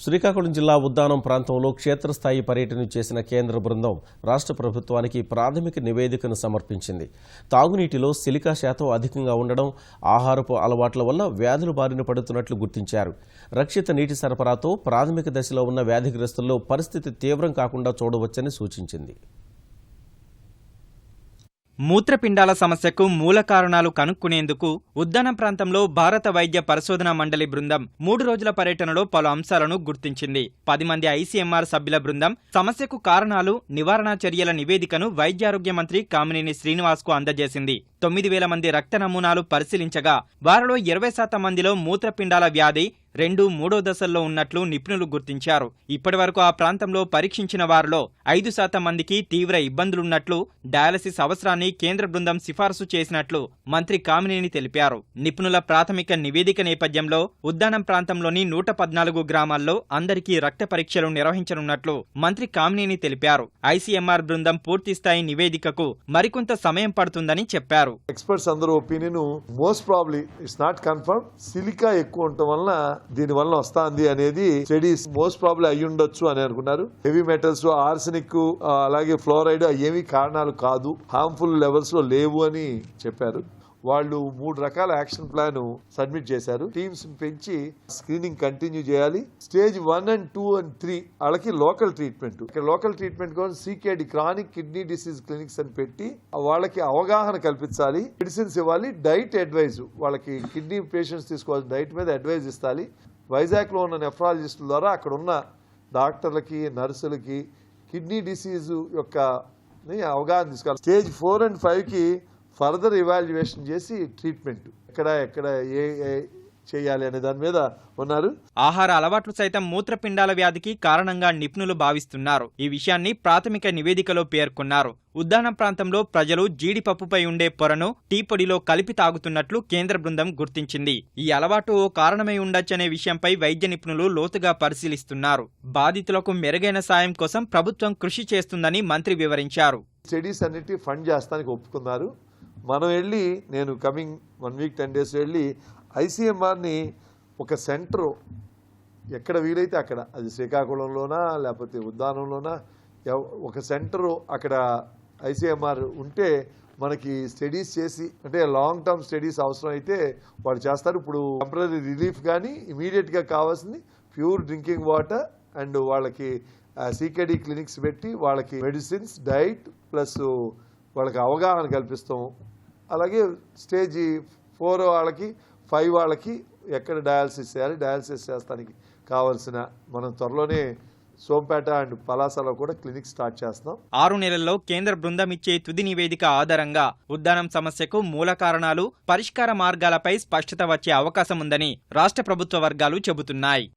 శ్రీకాకుళం జిల్లా ఉద్దానం ప్రాంతంలో క్షేత్రస్థాయి పర్యటన చేసిన కేంద్ర బృందం రాష్ట్ర ప్రభుత్వానికి ప్రాథమిక నివేదికను సమర్పించింది. తాగునీటిలో సిలికా శాతం అధికంగా ఉండడం, ఆహారపు అలవాట్ల వల్ల వ్యాధుల బారిన పడుతున్నట్లు గుర్తించారు. రక్షిత నీటి సరఫరాతో ప్రాథమిక దశలో ఉన్న వ్యాధిగ్రస్తుల్లో పరిస్థితి తీవ్రం కాకుండా చూడవచ్చని సూచించింది. మూత్రపిండాల సమస్యకు మూల కారణాలు కనుక్కునేందుకు ఉద్దానం ప్రాంతంలో భారత వైద్య పరిశోధనా మండలి బృందం 3 రోజుల పర్యటనలో పలు అంశాలను గుర్తించింది. 10 మంది ఐసీఎంఆర్ సభ్యుల బృందం సమస్యకు కారణాలు, నివారణ చర్యల నివేదికను వైద్యారోగ్య మంత్రి కామినేని శ్రీనివాస్కు అందజేసింది. 9,000 మంది రక్త నమూనాలు పరిశీలించగా వారిలో 20% మందిలో మూత్రపిండాల వ్యాధి 2-3 దశల్లో ఉన్నట్లు నిపుణులు గుర్తించారు. ఇప్పటివరకు ఆ ప్రాంతంలో పరీక్షించిన వారిలో 5% మందికి తీవ్ర ఇబ్బందులున్నట్లు, డయాలసిస్ అవసరాన్ని కేంద్ర బృందం సిఫారసు చేసినట్లు మంత్రి కామినేని తెలిపారు. నిపుణుల ప్రాథమిక నివేదిక నేపథ్యంలో ఉద్దానం ప్రాంతంలోని 114 గ్రామాల్లో అందరికీ రక్త పరీక్షలు నిర్వహించనున్నట్లు మంత్రి కామినేని తెలిపారు. ఐసీఎంఆర్ బృందం పూర్తిస్థాయి నివేదికకు మరికొంత సమయం పడుతుందని చెప్పారు. ఎక్స్పర్ట్స్ అందరూ opinion most probably it's not confirm, silica ఎక్కువ ఉండటం వలన దీని వల్ల వస్తుంది అనేది స్టడీస్ మోస్ట్ ప్రాబ్లీ అయ్యి ఉండొచ్చు అని అనుకున్నారు. హెవీ మెటల్స్, ఆర్సెనిక్, అలాగే ఫ్లోరైడ్ ఏమీ కారణాలు కాదు, హార్మ్ఫుల్ లెవెల్స్ లో లేవు అని చెప్పారు. వాళ్ళు 3 రకాల యాక్షన్ ప్లాన్ సబ్మిట్ చేశారు. టీమ్స్ పెంచి స్క్రీనింగ్ కంటిన్యూ చేయాలి. స్టేజ్ 1 and 2 and 3 వాళ్ళకి లోకల్ ట్రీట్మెంట్, లోకల్ ట్రీట్మెంట్ కోసం CKD chronic kidney disease clinics అని పెట్టి వాళ్ళకి అవగాహన కల్పించాలి. మెడిసిన్స్ ఇవ్వాలి. డైట్ అడ్వైజ్, వాళ్ళకి కిడ్నీ పేషెంట్స్ తీసుకోవాల్సిన డైట్ మీద అడ్వైజ్ ఇస్తాలి. వైజాగ్ లో ఉన్న నెఫ్రాలజిస్టుల ద్వారా అక్కడ ఉన్న డాక్టర్లకి, నర్సులకి కిడ్నీ డిసీజ్ యొక్క అవగాహన తీసుకోవాలి. స్టేజ్ 4 and 5కి ఫర్దర్ ఇవాల్యుయేషన్ చేసి ట్రీట్మెంట్ ఎక్కడ ఏ చేయాలి అనే దాని మీద ఉన్నారు. ఆహార అలవాట్లు సైతం మూత్రపిండాల వ్యాధికి కారణంగా నిపుణులు భావిస్తున్నారు. ఈ విషయాన్ని ప్రాథమిక నివేదికలో పేర్కొన్నారు. ఉద్దానం ప్రాంతంలో ప్రజలు జీడిపప్పుపై ఉండే పొరను టీ పొడిలో కలిపి తాగుతున్నట్లు కేంద్ర బృందం గుర్తించింది. ఈ అలవాటు ఓ కారణమై ఉండొచ్చనే విషయంపై వైద్య నిపుణులు లోతుగా పరిశీలిస్తున్నారు. బాధితులకు మెరుగైన సాయం కోసం ప్రభుత్వం కృషి చేస్తుందని మంత్రి వివరించారు. స్టడీస్ అన్నిటి ఫండ్ చేస్తానికి ఒప్పుకున్నారు. మనం వెళ్ళి, నేను కమింగ్ 1 week 10 days వెళ్ళి ఐసీఎంఆర్ని ఒక సెంటర్ ఎక్కడ వీలైతే అక్కడ, అది శ్రీకాకుళంలోనా లేకపోతే ఉద్దానంలోనా, ఒక సెంటరు అక్కడ ఐసీఎంఆర్ ఉంటే మనకి స్టడీస్ చేసి, అంటే లాంగ్ టర్మ్ స్టడీస్ అవసరం అయితే వాళ్ళు చేస్తారు. ఇప్పుడు టెంపరరీ రిలీఫ్ కానీ ఇమీడియట్గా కావాల్సింది ప్యూర్ డ్రింకింగ్ వాటర్ అండ్ వాళ్ళకి CKD క్లినిక్స్ పెట్టి వాళ్ళకి మెడిసిన్స్, డైట్ ప్లస్ వాళ్ళకి అవగాహన కల్పిస్తాం. అలాగే స్టేజ్ 4 వాళ్ళకి 5 వాళ్ళకి ఎక్కడ డయాలసిస్ చేయాలి, డయాలసిస్ చేస్తానికి కావాల్సిన మనం త్వరలోనే సోంపేట అండ్ పలాసలో కూడా క్లినిక్ స్టార్ట్ చేస్తాం. 6 నెలల్లో కేంద్ర బృందం ఇచ్చే తుది నివేదిక ఆధారంగా ఉద్దానం సమస్యకు మూల కారణాలు, పరిష్కార మార్గాలపై స్పష్టత వచ్చే అవకాశం ఉందని రాష్ట్ర ప్రభుత్వ వర్గాలు చెబుతున్నాయి.